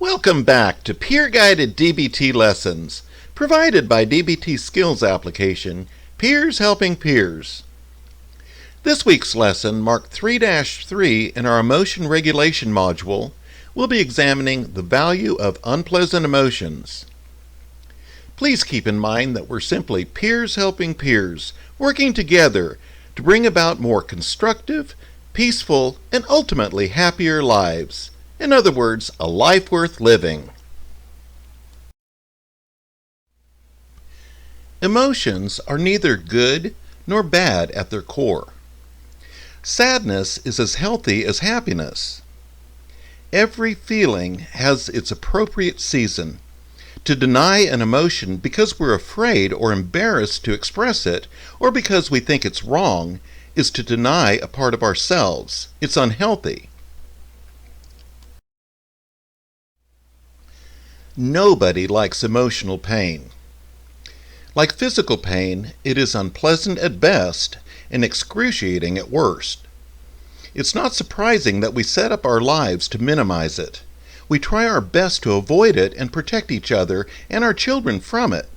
Welcome back to peer-guided DBT lessons, provided by DBT Skills application, Peers Helping Peers. This week's lesson, marked 3-3 in our Emotion Regulation module, will be examining the value of unpleasant emotions. Please keep in mind that we're simply peers helping peers, working together to bring about more constructive, peaceful, and ultimately happier lives. In other words, a life worth living. Emotions are neither good nor bad at their core. Sadness is as healthy as happiness. Every feeling has its appropriate season. To deny an emotion because we're afraid or embarrassed to express it, or because we think it's wrong, is to deny a part of ourselves. It's unhealthy. Nobody likes emotional pain. Like physical pain, it is unpleasant at best and excruciating at worst. It's not surprising that we set up our lives to minimize it. We try our best to avoid it and protect each other and our children from it.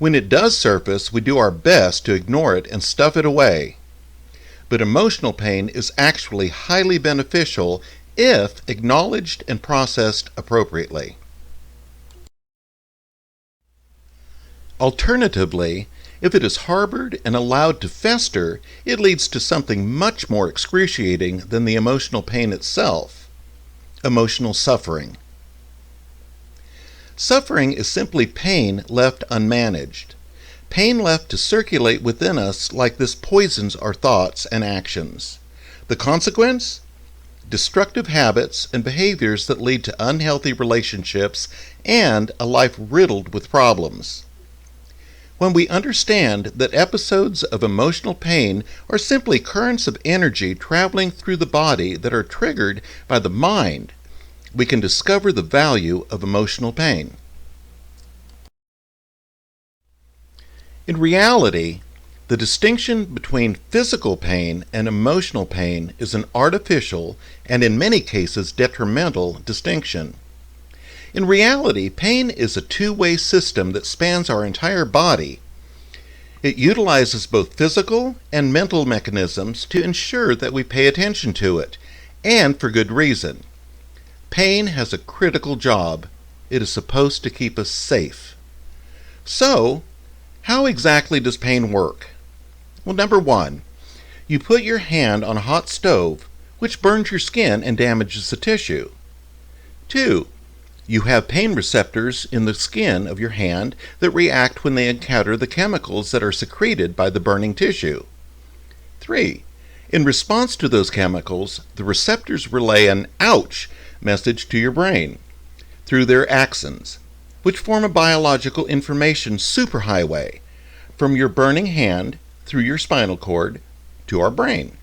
When it does surface, we do our best to ignore it and stuff it away. But emotional pain is actually highly beneficial if acknowledged and processed appropriately. Alternatively, if it is harbored and allowed to fester, it leads to something much more excruciating than the emotional pain itself: emotional suffering. Suffering is simply pain left unmanaged. Pain left to circulate within us like this poisons our thoughts and actions. The consequence? Destructive habits and behaviors that lead to unhealthy relationships and a life riddled with problems. When we understand that episodes of emotional pain are simply currents of energy traveling through the body that are triggered by the mind, we can discover the value of emotional pain. In reality, the distinction between physical pain and emotional pain is an artificial and in many cases detrimental distinction. In reality, pain is a two-way system that spans our entire body. It utilizes both physical and mental mechanisms to ensure that we pay attention to it, and for good reason. Pain has a critical job. It is supposed to keep us safe. So, how exactly does pain work? Well, number one, you put your hand on a hot stove, which burns your skin and damages the tissue. 2. You have pain receptors in the skin of your hand that react when they encounter the chemicals that are secreted by the burning tissue. 3. In response to those chemicals, the receptors relay an "ouch" message to your brain through their axons, which form a biological information superhighway from your burning hand through your spinal cord to our brain.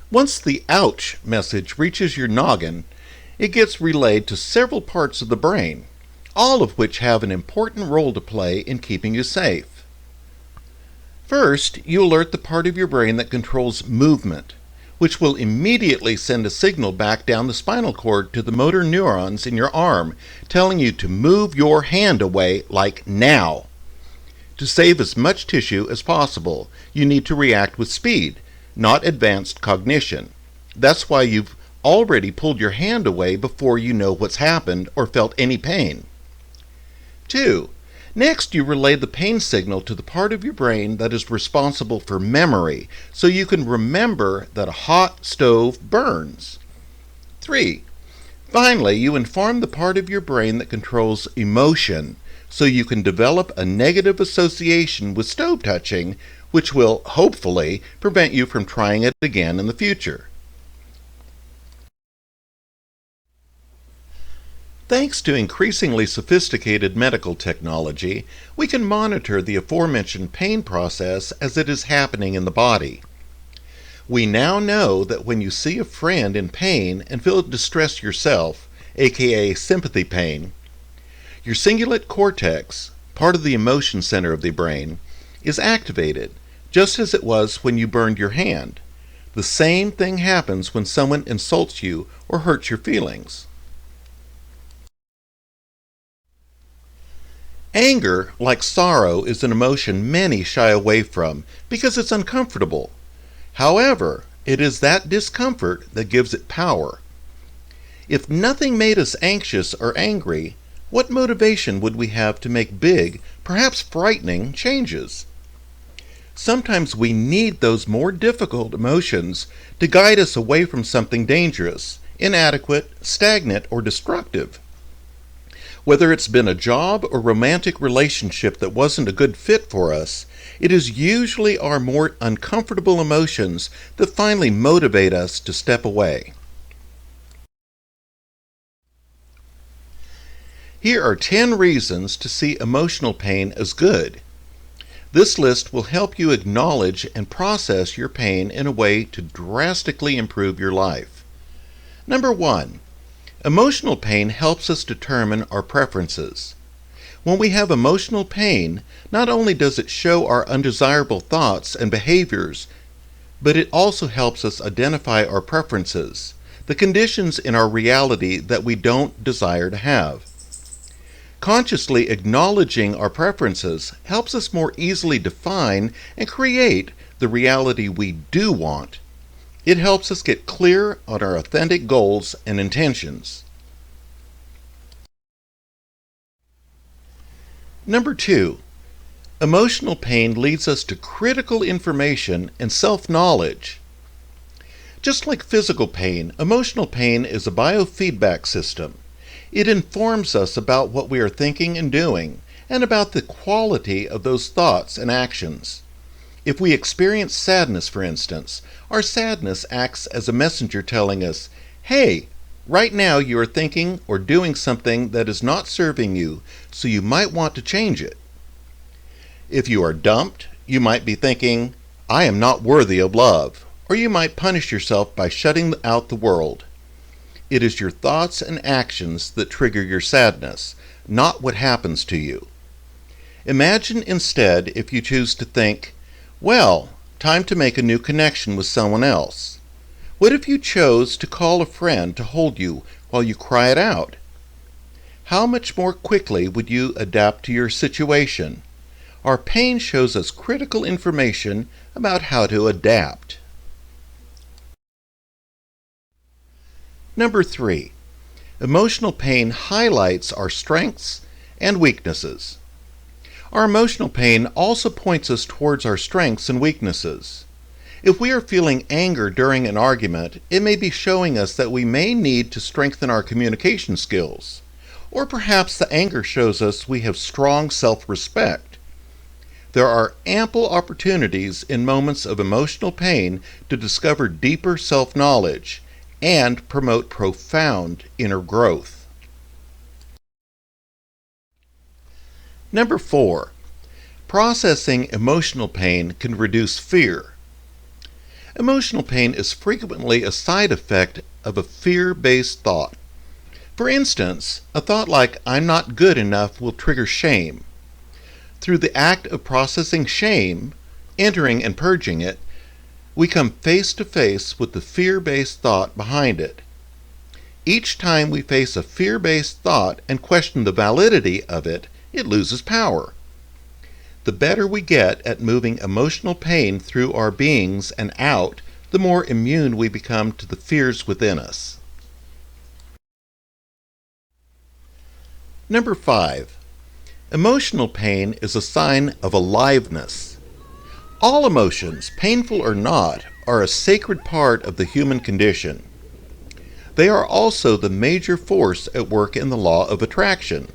Once the "ouch" message reaches your noggin, it gets relayed to several parts of the brain, all of which have an important role to play in keeping you safe. First, you alert the part of your brain that controls movement, which will immediately send a signal back down the spinal cord to the motor neurons in your arm, telling you to move your hand away, like now. To save as much tissue as possible, you need to react with speed, not advanced cognition. That's why you've already pulled your hand away before you know what's happened or felt any pain. 2. Next, you relay the pain signal to the part of your brain that is responsible for memory, so you can remember that a hot stove burns. 3. Finally, you inform the part of your brain that controls emotion, so you can develop a negative association with stove touching, which will, hopefully, prevent you from trying it again in the future. Thanks to increasingly sophisticated medical technology, we can monitor the aforementioned pain process as it is happening in the body. We now know that when you see a friend in pain and feel distress yourself, aka sympathy pain, your cingulate cortex, part of the emotion center of the brain, is activated, just as it was when you burned your hand. The same thing happens when someone insults you or hurts your feelings. Anger, like sorrow, is an emotion many shy away from because it's uncomfortable. However, it is that discomfort that gives it power. If nothing made us anxious or angry, what motivation would we have to make big, perhaps frightening, changes? Sometimes we need those more difficult emotions to guide us away from something dangerous, inadequate, stagnant, or destructive. Whether it's been a job or romantic relationship that wasn't a good fit for us, it is usually our more uncomfortable emotions that finally motivate us to step away. Here are 10 reasons to see emotional pain as good. This list will help you acknowledge and process your pain in a way to drastically improve your life. Number 1. Emotional pain helps us determine our preferences. When we have emotional pain, not only does it show our undesirable thoughts and behaviors, but it also helps us identify our preferences, the conditions in our reality that we don't desire to have. Consciously acknowledging our preferences helps us more easily define and create the reality we do want. It helps us get clear on our authentic goals and intentions. Number 2. Emotional pain leads us to critical information and self-knowledge. Just like physical pain, emotional pain is a biofeedback system. It informs us about what we are thinking and doing, and about the quality of those thoughts and actions. If we experience sadness, for instance, our sadness acts as a messenger telling us, "Hey, right now you are thinking or doing something that is not serving you, so you might want to change it." If you are dumped, you might be thinking, "I am not worthy of love," or you might punish yourself by shutting out the world. It is your thoughts and actions that trigger your sadness, not what happens to you. Imagine instead if you choose to think, "Well, time to make a new connection with someone else." What if you chose to call a friend to hold you while you cry it out? How much more quickly would you adapt to your situation? Our pain shows us critical information about how to adapt. Number 3. Emotional pain highlights our strengths and weaknesses. Our emotional pain also points us towards our strengths and weaknesses. If we are feeling anger during an argument, it may be showing us that we may need to strengthen our communication skills. Or perhaps the anger shows us we have strong self-respect. There are ample opportunities in moments of emotional pain to discover deeper self-knowledge and promote profound inner growth. Number 4. Processing emotional pain can reduce fear. Emotional pain is frequently a side effect of a fear-based thought. For instance, a thought like, "I'm not good enough," will trigger shame. Through the act of processing shame, entering and purging it, we come face to face with the fear-based thought behind it. Each time we face a fear-based thought and question the validity of it, it loses power. The better we get at moving emotional pain through our beings and out, the more immune we become to the fears within us. Number 5. Emotional pain is a sign of aliveness. All emotions, painful or not, are a sacred part of the human condition. They are also the major force at work in the law of attraction.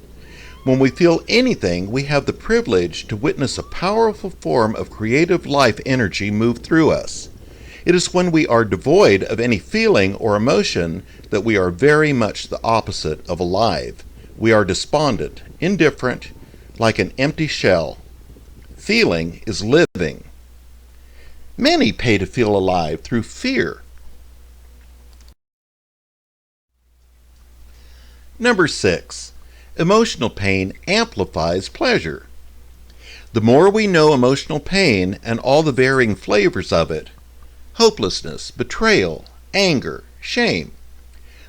When we feel anything, we have the privilege to witness a powerful form of creative life energy move through us. It is when we are devoid of any feeling or emotion that we are very much the opposite of alive. We are despondent, indifferent, like an empty shell. Feeling is living. Many pay to feel alive through fear. Number 6. Emotional pain amplifies pleasure. The more we know emotional pain and all the varying flavors of it, hopelessness, betrayal, anger, shame.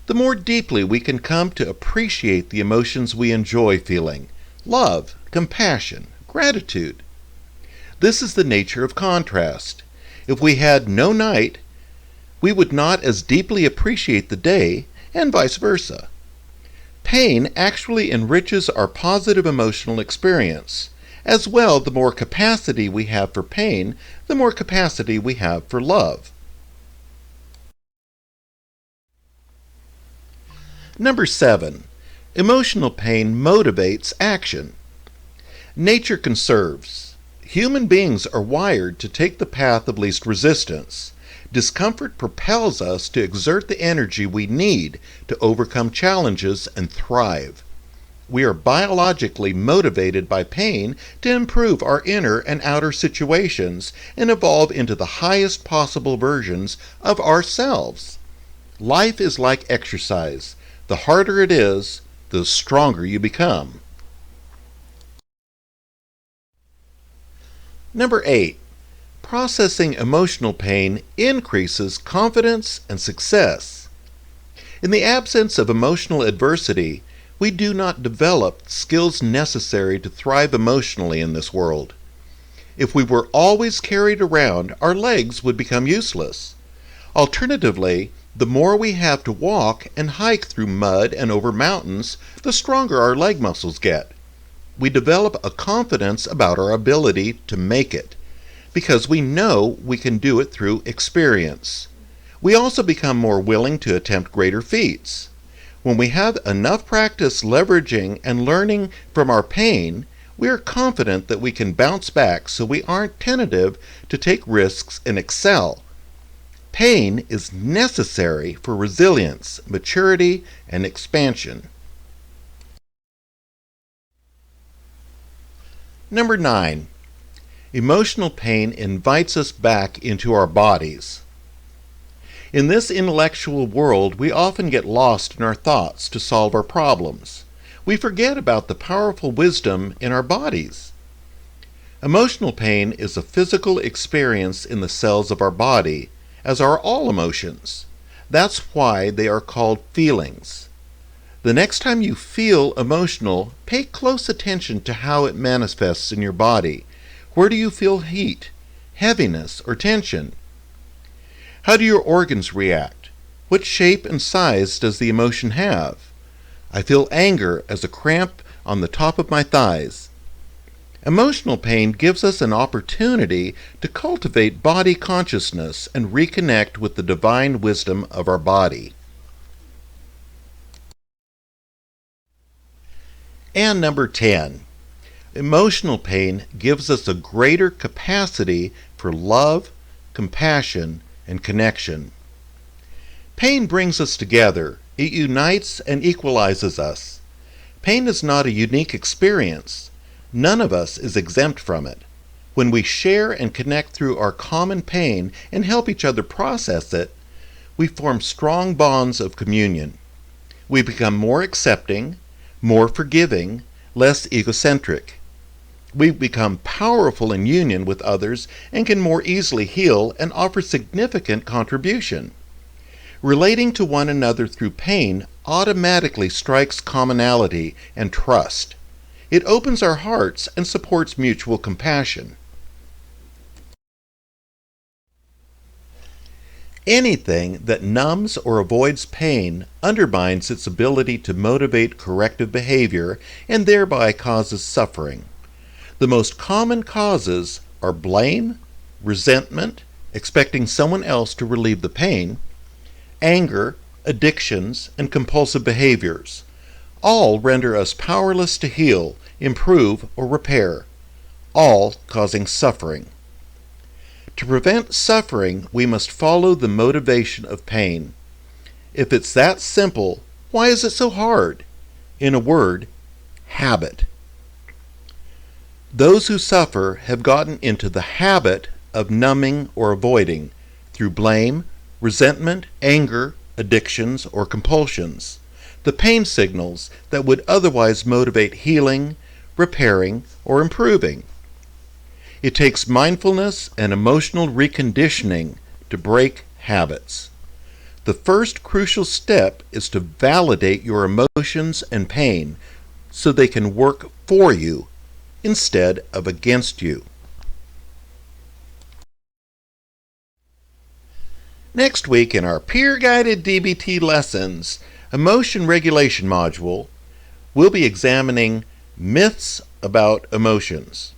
The more deeply we can come to appreciate the emotions we enjoy feeling, love, compassion, gratitude. This is the nature of contrast. If we had no night, we would not as deeply appreciate the day, and vice versa. Pain actually enriches our positive emotional experience. As well, the more capacity we have for pain, the more capacity we have for love. Number 7. Emotional pain motivates action. Nature conserves. Human beings are wired to take the path of least resistance. Discomfort propels us to exert the energy we need to overcome challenges and thrive. We are biologically motivated by pain to improve our inner and outer situations and evolve into the highest possible versions of ourselves. Life is like exercise. The harder it is, the stronger you become. Number 8. Processing emotional pain increases confidence and success. In the absence of emotional adversity, we do not develop skills necessary to thrive emotionally in this world. If we were always carried around, our legs would become useless. Alternatively, the more we have to walk and hike through mud and over mountains, the stronger our leg muscles get. We develop a confidence about our ability to make it, because we know we can do it through experience. We also become more willing to attempt greater feats. When we have enough practice leveraging and learning from our pain, we are confident that we can bounce back so we aren't tentative to take risks and excel. Pain is necessary for resilience, maturity, and expansion. Number 9. Emotional pain invites us back into our bodies. In this intellectual world, we often get lost in our thoughts to solve our problems. We forget about the powerful wisdom in our bodies. Emotional pain is a physical experience in the cells of our body, as are all emotions. That's why they are called feelings. The next time you feel emotional, pay close attention to how it manifests in your body. Where do you feel heat, heaviness, or tension? How do your organs react? What shape and size does the emotion have? I feel anger as a cramp on the top of my thighs. Emotional pain gives us an opportunity to cultivate body consciousness and reconnect with the divine wisdom of our body. And number 10. Emotional pain gives us a greater capacity for love, compassion, and connection. Pain brings us together. It unites and equalizes us. Pain is not a unique experience. None of us is exempt from it. When we share and connect through our common pain and help each other process it, we form strong bonds of communion. We become more accepting, more forgiving, less egocentric. We become powerful in union with others and can more easily heal and offer significant contribution. Relating to one another through pain automatically strikes commonality and trust. It opens our hearts and supports mutual compassion. Anything that numbs or avoids pain undermines its ability to motivate corrective behavior and thereby causes suffering. The most common causes are blame, resentment, expecting someone else to relieve the pain, anger, addictions, and compulsive behaviors. All render us powerless to heal, improve, or repair, all causing suffering. To prevent suffering, we must follow the motivation of pain. If it's that simple, why is it so hard? In a word, habit. Those who suffer have gotten into the habit of numbing or avoiding through blame, resentment, anger, addictions, or compulsions, the pain signals that would otherwise motivate healing, repairing, or improving. It takes mindfulness and emotional reconditioning to break habits. The first crucial step is to validate your emotions and pain so they can work for you instead of against you. Next week in our peer-guided DBT lessons, emotion regulation module, we'll be examining myths about emotions.